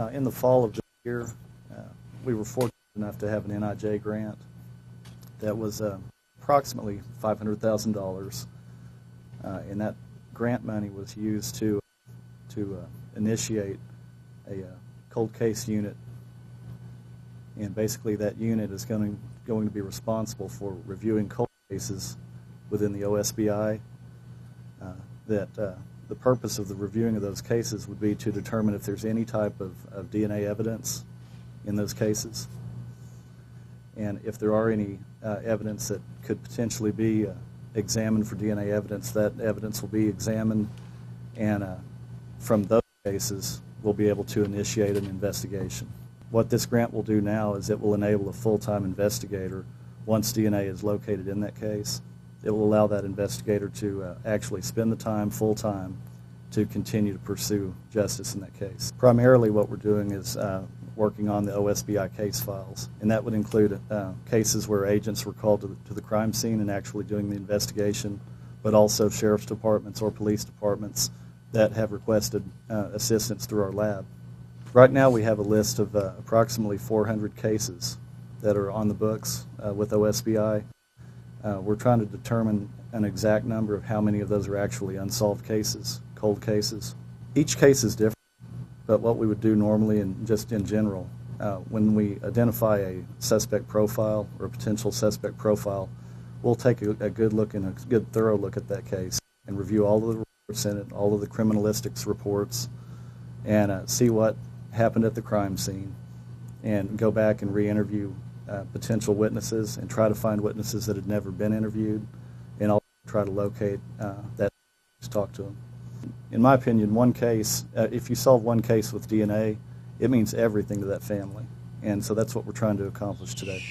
In the fall of this year, we were fortunate enough to have an NIJ grant that was approximately $500,000, and that grant money was used to initiate a cold case unit, and basically that unit is going to be responsible for reviewing cold cases within the OSBI. The purpose of the reviewing of those cases would be to determine if there's any type of DNA evidence in those cases, and if there are any evidence that could potentially be examined for DNA evidence, that evidence will be examined, and from those cases we'll be able to initiate an investigation. What this grant will do now is it will enable a full-time investigator, once DNA is located in that case, it will allow that investigator to actually spend the time full-time to continue to pursue justice in that case. Primarily what we're doing is working on the OSBI case files, and that would include cases where agents were called to the crime scene and actually doing the investigation, but also sheriff's departments or police departments that have requested assistance through our lab. Right now we have a list of approximately 400 cases that are on the books with OSBI. We're trying to determine an exact number of how many of those are actually unsolved cases, cold cases. Each case is different, but what we would do normally and just in general, when we identify a suspect profile or a potential suspect profile, we'll take a good look and a good thorough look at that case and review all of the reports in it, all of the criminalistics reports, and see what happened at the crime scene, and go back and re-interview potential witnesses and try to find witnesses that had never been interviewed, and I'll try to locate that to talk to them. In my opinion, one case, if you solve one case with DNA, it means everything to that family, and so that's what we're trying to accomplish today.